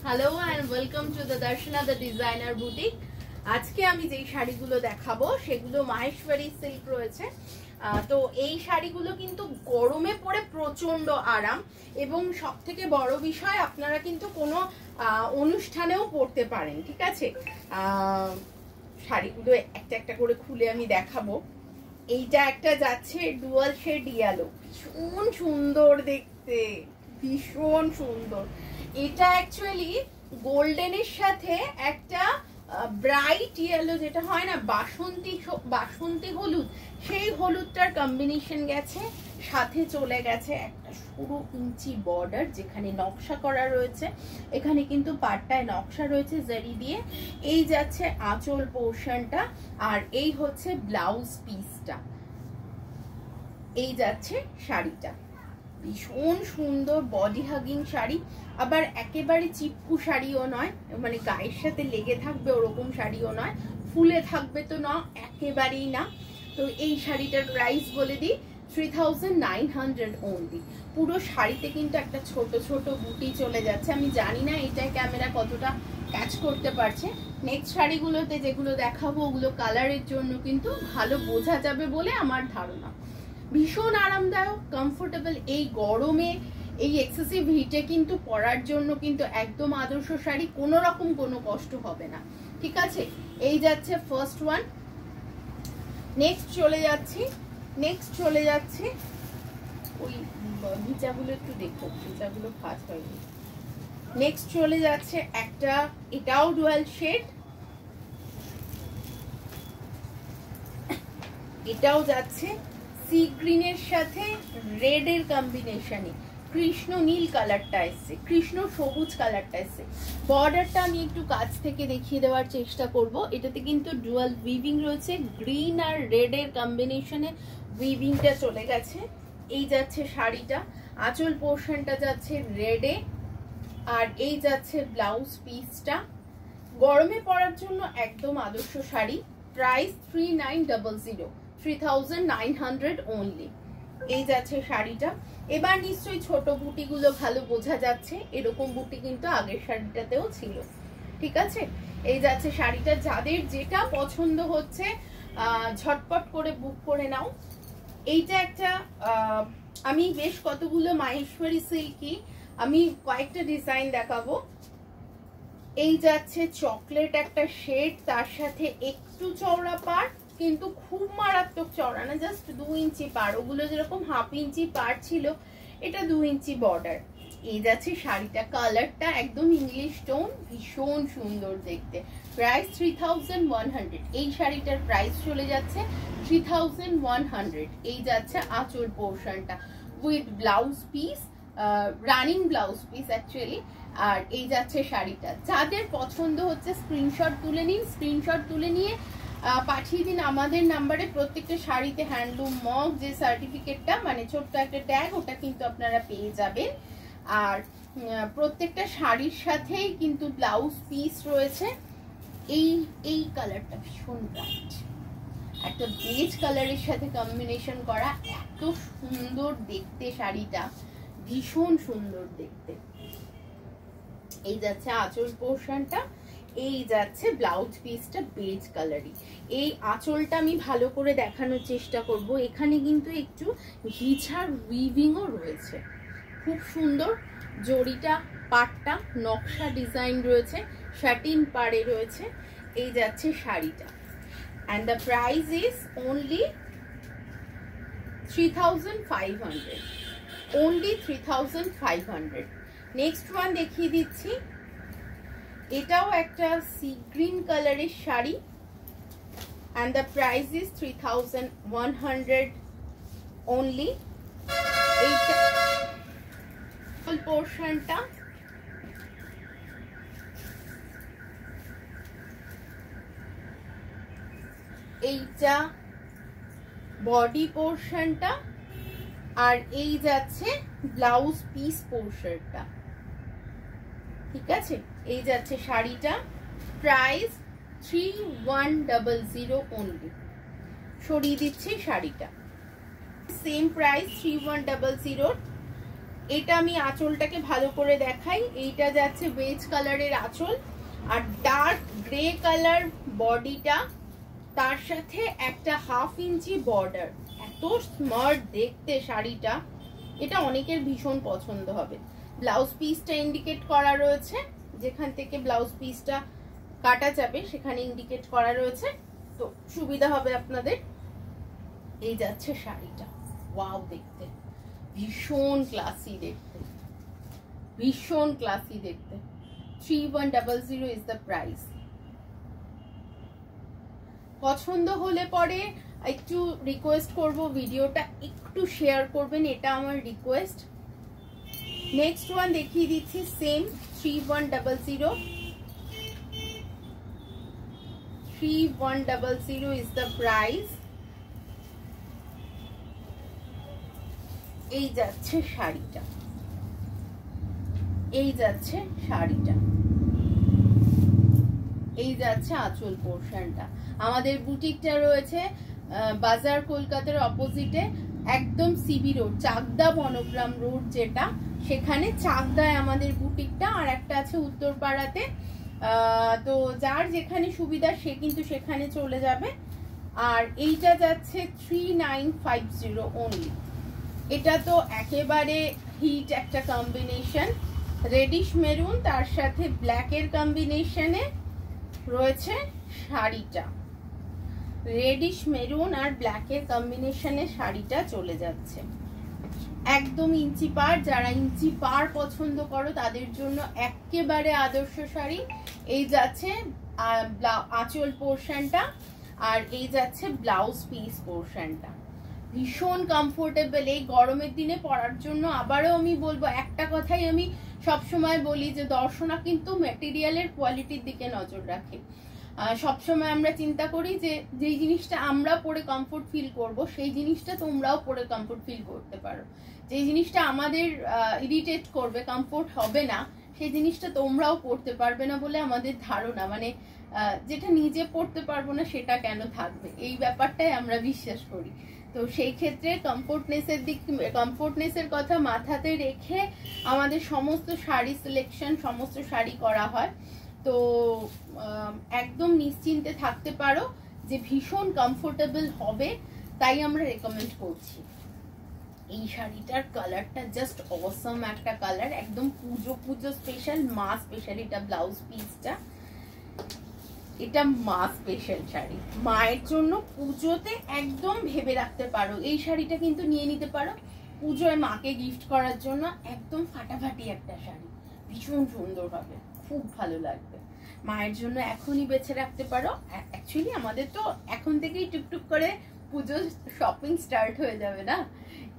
Hello and welcome to the Darshana the designer boutique. আজকে আমি যেই শাড়িগুলো দেখাবো সেগুলো মাহেশ্বরী সিল্ক রয়েছে। তো এই শাড়িগুলো কিন্তু গরমে পরে প্রচন্ড আরাম এবং সব থেকে বড় বিষয় আপনারা কিন্তু কোনো অনুষ্ঠানেও পরতে পারেন। ঠিক আছে, শাড়িগুলো একটা একটা করে খুলে আমি দেখাবো। এইটা একটা যাচ্ছে ডুয়াল শেড ইয়েলো, ভীষণ সুন্দর দেখতে, ভীষণ সুন্দর। এটা অ্যাকচুয়ালি গোল্ডেনের সাথে একটা ব্রাইট ইয়েলো যেটা হয় না, বাসন্তী হলুদ, সেই হলুদটার কম্বিনেশন গেছে। সাথে চলে গেছে একটা সরু ইঞ্চি বর্ডার যেখানে নকশা করা রয়েছে। এখানে কিন্তু পাটটায় নকশা রয়েছে জারি দিয়ে। এই যাচ্ছে আঁচল পোর্শনটা, আর এই হচ্ছে ব্লাউজ পিসটা। এই যাচ্ছে শাড়িটা, ভীষণ সুন্দর বডি হাগিং শাড়ি, আবার একেবারে চিপকু শাড়িও নয়, মানে গায়ের সাথে লেগে থাকবে ওরকম শাড়িও নয়, ফুলে থাকবে তো না, একেবারেই না। তো এই শাড়িটার প্রাইস বলে দিই 3900 অনলি। পুরো শাড়িতে কিন্তু একটা ছোট ছোট বুটি চলে যাচ্ছে। আমি জানি না এটা ক্যামেরা কতটা ক্যাচ করতে পারছে। নেক্সট শাড়িগুলোতে যেগুলো দেখাবো ওগুলো কালারের জন্য কিন্তু ভালো বোঝা যাবে বলে আমার ধারণা। ভীষণ আরামদায়ক, কমফোর্টেবল। এই গরমে এই এক্সেসিভ হিটে কিন্তু পরার জন্য কিন্তু একদম আদর্শ শাড়ি, কোনো রকম কোনো কষ্ট হবে না। ঠিক আছে, এই যাচ্ছে ফার্স্ট ওয়ান। নেক্সট চলে যাচ্ছে ওই ভিজাগুলো একটু দেখো, ভিজাগুলো ফাস্ট হয়নি। নেক্সট চলে যাচ্ছে একটা, এটাও ডুয়াল শেড, এটাও যাচ্ছে সি গ্রিনের সাথে রেড এর কম্বিনেশনে কৃষ্ণ নীল কালারটা এসছে, কৃষ্ণ সবুজ কালারটা এসছে। বর্ডারটা আমি একটু কাছ থেকে দেখিয়ে দেওয়ার চেষ্টা করব। এটাতে কিন্তু ডুয়াল উইভিং রয়েছে, গ্রিন আর রেড এর কম্বিনেশনে উইভিংটা চলে গেছে। এই যাচ্ছে শাড়িটা, আঁচল পোর্শনটা যাচ্ছে রেডে, আর এই যাচ্ছে ব্লাউজ পিসটা। গরমে পরার জন্য একদম আদর্শ শাড়ি। Price 3900 only. এই যাচ্ছে শাড়িটা। এবার নিশ্চয়ই ছোট বুটিগুলো ভালো বোঝা যাচ্ছে, এরকম বুটি কিন্তু আগের শাড়িটাতেও ছিল। ঠিক আছে, এই যাচ্ছে শাড়িটা। যাদের যেটা পছন্দ হচ্ছে ঝটপট করে বুক করে নাও। এইটা একটা আমি বেশ কতগুলো মাহেশ্বরী সিল্কি আমি কয়েকটা ডিজাইন দেখাবো। এই যাচ্ছে চকলেট একটা শেড, তার সাথে একটু চওড়া পাড়, কিন্তু খুব মারাত্মক চওড়া না, জাস্ট 2 ইঞ্চি পাড়। ওগুলো যেরকম হাফ ইঞ্চি পাড় ছিল, এটা 2 ইঞ্চি বর্ডার। এই যাচ্ছে শাড়িটা, কালারটা একদম ইংলিশ টোন, ভীষণ সুন্দর দেখতে। প্রাইস 3100। এই শাড়িটার প্রাইস চলে যাচ্ছে 3100। এই যাচ্ছে আঁচল পোর্শনটা with blouse piece, running blouse piece actually. আর এই যাচ্ছে শাড়িটা। যাদের পছন্দ হচ্ছে স্ক্রিনশট তুলে নিন, স্ক্রিনশট তুলে নিয়ে পাঠিয়ে দিন আমাদের নাম্বারে। প্রত্যেকটা শাড়িতে হ্যান্ডলুম মগ যে সার্টিফিকেটটা, মানে ছোট্ট একটা ট্যাগ, ওটা কিন্তু আপনারা পেয়ে যাবেন। আর প্রত্যেকটা শাড়ির সাথেই কিন্তু ব্লাউজ পিস রয়েছে। এই কালারটা ভীষণ ব্রাইট, একটা বেজ কালারের সাথে কম্বিনেশন করা, এত সুন্দর দেখতে শাড়িটা, ভীষণ সুন্দর দেখতে। এই যাচ্ছে আঁচল পোর্শনটা, এই যাচ্ছে ব্লাউজ পিসটা বেজ কালারই। এই আঁচলটা আমি ভালো করে দেখানোর চেষ্টা করব। এখানে কিন্তু একটু ঘিছার উইভিংও রয়েছে, খুব সুন্দর। জড়িটা পাটটা নকশা ডিজাইন রয়েছে, শাটিন পাড়ে রয়েছে। এই যাচ্ছে শাড়িটা, and the price is only 3500, only 3500। Next one দেখিয়ে দিচ্ছি। এটাও একটা সি গ্রিন কালারের sari, and the price is 3100 only। এইটা পোর্শনটা, এইটা বডি পোর্শনটা, আর এই যাচ্ছে ব্লাউজ পিস পোর্শনটা। ঠিক আছে, এই যাচ্ছে শাড়িটা। Price 3100 only. সরিয়ে দিচ্ছি শাড়িটা, সেম প্রাইস 3100। এটা আমি আঁচলটাকে ভালো করে দেখাই। এইটা যাচ্ছে বেজ কালারের আঁচল আর ডার্ক গ্রে কালার বডিটা, তার সাথে একটা 1/2 ইঞ্চি বর্ডার। এত স্মার্ট দেখতে শাড়িটা, এটা অনেকের ভীষণ পছন্দ হবে। ব্লাউজ পিসটা ইন্ডিকেট করা রয়েছে, যেখান থেকে ব্লাউজ পিসটা কাটা যাবে সেখানে ইন্ডিকেট করা রয়েছে, তো সুবিধা হবে আপনাদের। এই যাচ্ছে শাড়িটা, ওয়াও দেখতে, ভীষণ ক্লাসি দেখতে, ভীষণ ক্লাসি দেখতে। 3100 ইজ দ্য প্রাইস। পছন্দ হলে পরে একটু রিকোয়েস্ট করব ভিডিওটা একটু শেয়ার করবেন, এটা আমার রিকোয়েস্ট। নেক্সট ওয়ান দেখিয়ে দিচ্ছি, সেম 3100। 3100 is the price. এই যাচ্ছে শাড়িটা, এই যাচ্ছে শাড়িটা, এই যাচ্ছে আঁচল পোর্শনটা। আমাদের বুটিকটা রয়েছে বাজার কলকাতার অপোজিটে, একদম সিবি রোড, চাকদা বনগ্রাম রোড যেটা, সেখানে চাকদায় আমাদের বুটিকটা, আর একটা আছে উত্তরপাড়াতে। তো যার যেখানে সুবিধা সে কিন্তু সেখানে চলে যাবে। আর এইটা যাচ্ছে 3950 অনলি। এটা তো একেবারে হিট একটা কম্বিনেশন, রেডিশ মেরুন তার সাথে ব্ল্যাকের কম্বিনেশনে রয়েছে শাড়িটা। রেডিশ মেরুন আর ব্ল্যাকের কম্বিনেশনে শাড়িটা চলে যাচ্ছে একদম ইঞ্চি পার। যারা ইঞ্চি পার পছন্দ করো তাদের জন্য একেবারে আদর্শ শাড়ি। এই যাচ্ছে আঁচল পোর্শনটা আর এই যাচ্ছে ব্লাউজ পিস পোর্শনটা। ভীষণ কমফোর্টেবল এই গরমের দিনে পরার জন্য। আবারও আমি বলবো, একটা কথাই আমি সবসময় বলি যে দর্শনা কিন্তু ম্যাটেরিয়ালের কোয়ালিটির দিকে নজর রাখে। সবসময় আমরা চিন্তা করি যে যেই জিনিসটা আমরা পরে কমফোর্ট ফিল করব সেই জিনিসটা তোমরাও পরে কমফোর্ট ফিল করতে পারো। যেই জিনিসটা আমাদের ইরিটেট করবে, কমফোর্ট হবে না, সেই জিনিসটা তোমরাও পড়তে পারবে না বলে আমাদের ধারণা। মানে যেটা নিজে পড়তে পারবো না সেটা কেন থাকবে, এই ব্যাপারটাই আমরা বিশ্বাস করি। তো সেই ক্ষেত্রে কমফোর্টনেসের কথা মাথাতে রেখে আমাদের সমস্ত শাড়ি সিলেকশন, সমস্ত শাড়ি করা হয়। তো একদম নিশ্চিন্তে থাকতে পারো যে ভীষণ কমফোর্টেবল হবে, তাই আমরা রেকমেন্ড করছি। এই শাড়িটার কালারটা জাস্ট অসম একটা কালার, একদম পুজো স্পেশাল, মা স্পেশাল। এটা ব্লাউজ পিসটা, এটা মা স্পেশাল শাড়ি, মায়ের জন্য পুজোতে একদম ভেবে রাখতে পারো। এই শাড়িটা কিন্তু নিয়ে নিতে পারো পুজোয় মাকে গিফট করার জন্য, একদম ফাটাফাটি একটা শাড়ি, ভীষণ সুন্দর হবে, খুব ভালো লাগবে। মায়ের জন্য এখনই বেছে রাখতে পারো। অ্যাকচুয়ালি আমাদের তো এখন থেকেই টুকটুক করে পুজো শপিং স্টার্ট হয়ে যাবে না।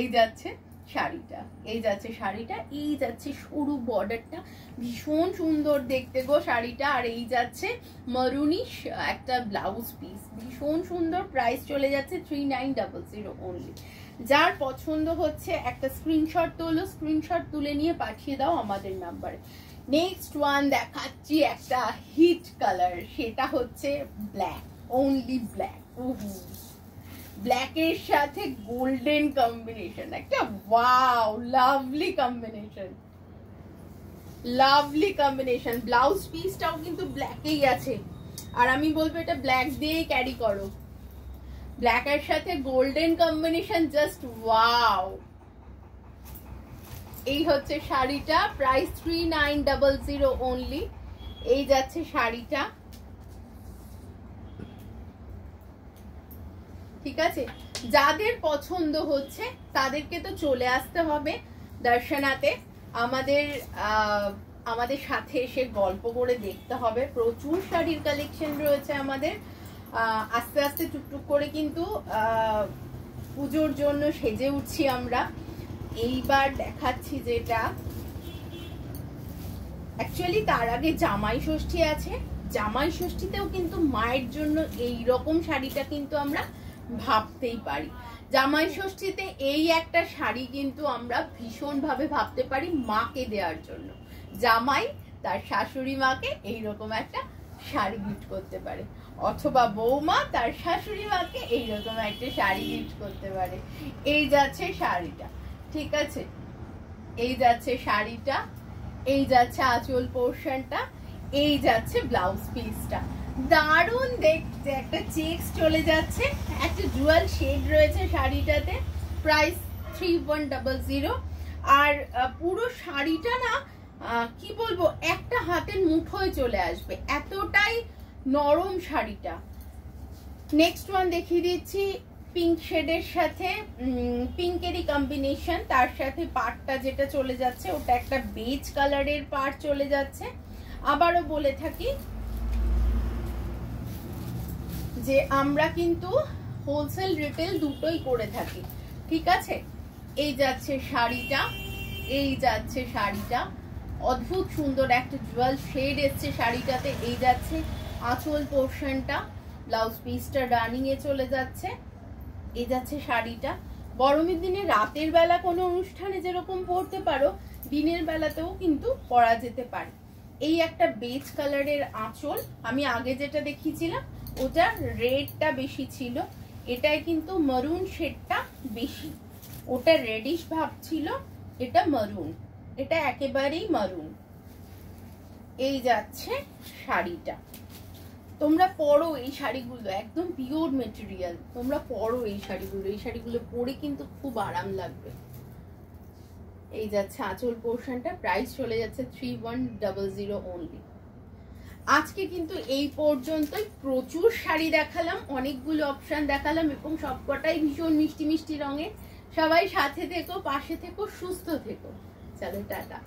এই যাচ্ছে শাড়িটা, এই যাচ্ছে শাড়িটা, এই যাচ্ছে সরু বর্ডারটা, ভীষণ সুন্দর দেখতে গো শাড়িটা। আর এই যাচ্ছে মারুনিশ একটা ব্লাউজ পিস, ভীষণ সুন্দর। প্রাইস চলে যাচ্ছে 3900 অনলি। যার পছন্দ হচ্ছে একটা স্ক্রিনশট তোলো, স্ক্রিনশট তুলে নিয়ে পাঠিয়ে দাও আমাদের নাম্বারে। নেক্সট ওয়ান দেখাচ্ছি একটা হিট কালার, সেটা হচ্ছে ব্ল্যাক, অনলি ব্ল্যাক। ব্ল্যাকের সাথে গোল্ডেন কম্বিনেশন, একটা wow lovely combination, lovely combination. Blouse পিসটাও কিন্তু ব্ল্যাকেই আছে, আর আমি বলবো এটা ব্ল্যাক দিয়েই ক্যারি করো। ব্ল্যাকের সাথে গোল্ডেন কম্বিনেশন, জাস্ট ওয়াও। এই হচ্ছে শাড়িটা, প্রাইস 3900 অনলি। এই যাচ্ছে শাড়িটা, ঠিক আছে। যাদের পছন্দ হচ্ছে তাদেরকে তো চলে আসতে হবে দর্শনাতে, আমাদের সাথে এসে গল্প করে দেখতে হবে। প্রচুর শাড়ির কালেকশন রয়েছে আমাদের। আস্তে আস্তে টুকটুক করে কিন্তু পুজোর জন্য সেজে উঠছি আমরা। এইবার দেখাচ্ছি যেটা, অ্যাকচুয়ালি তার আগে জামাই ষষ্ঠী আছে। জামাই ষষ্ঠীতেও কিন্তু মায়ের জন্য এই রকম শাড়িটা কিন্তু আমরা ভাবতেই পারি। জামাই ষষ্ঠীতে এই একটা শাড়ি কিন্তু আমরা ভীষণ ভাবে ভাবতে পারি মাকে দেওয়ার জন্য। জামাই তার শাশুড়ি মাকে এইরকম একটা শাড়ি গিফট করতে পারে, অথবা বৌমা তার শাশুড়ি মাকে এইরকম একটা শাড়ি গিফট করতে পারে। এই যাচ্ছে শাড়িটা, ঠিক আছে। এই যাচ্ছে শাড়িটা, এই যাচ্ছে আঁচল পোর্শনটা, এই যাচ্ছে ব্লাউজ পিসটা। দারুণ দেখতে, একটা চেকস চলে যাচ্ছে, একটা ডুয়াল শেড রয়েছে শাড়িটাতে। প্রাইস 3100। আর পুরো শাড়িটা না কি বলবো, একটা হাতের মুঠোয় চলে আসবে, এতটাই নরম শাড়িটা। নেক্সট ওয়ান দেখিয়ে দিচ্ছি, পিঙ্ক শেডের সাথে পিঙ্কেরই কম্বিনেশন, তার সাথে পাড়টা যেটা চলে যাচ্ছে ওটা একটা বেজ কালারের পাড় চলে যাচ্ছে। আবারও বলে থাকি যে আমরা কিন্তু হোলসেল রিটেল দুটোই করে থাকি, ঠিক আছে। এই যাচ্ছে শাড়িটা, এই যাচ্ছে শাড়িটা, অদ্ভুত সুন্দর একটা জুয়েল শেড এসছে শাড়িটাতে। এই যাচ্ছে আঁচল পোর্শনটা, ব্লাউজ পিসটা রানিং এ চলে যাচ্ছে। এই যাচ্ছে শাড়িটা। গরমের দিনে রাতের বেলা কোনো অনুষ্ঠানে যেরকম পরতে পারো, দিনের বেলাতেও কিন্তু পরা যেতে পারে। এই একটা বেজ কালারের আঁচল, আমি আগে যেটা দেখিয়েছিলাম ওটা রেডটা বেশি ছিল, এটাই কিন্তু মারুন শেডটা বেশি, ওটা রেডিশ ভাব ছিল, এটা মারুন, এটা একেবারেই মারুন। এই যাচ্ছে শাড়িটা। তোমরা পরো এই শাড়িগুলো, একদম পিওর মেটেরিয়াল, তোমরা পরো এই শাড়িগুলো, এই শাড়িগুলো পরে কিন্তু খুব আরাম লাগবে। এই যাচ্ছে আঁচল পোর্শনটা, প্রাইস চলে যাচ্ছে 3100 অনলি। আজকে কিন্তু এই পর্যন্তই, প্রচুর শাড়ি দেখালাম, অনেকগুলো অপশন দেখালাম এবং সবকটাই ভীষণ মিষ্টি মিষ্টি রঙের। সবাই সাথে থেকো, পাশে থেকো, সুস্থ থেকো। চলো টাটা।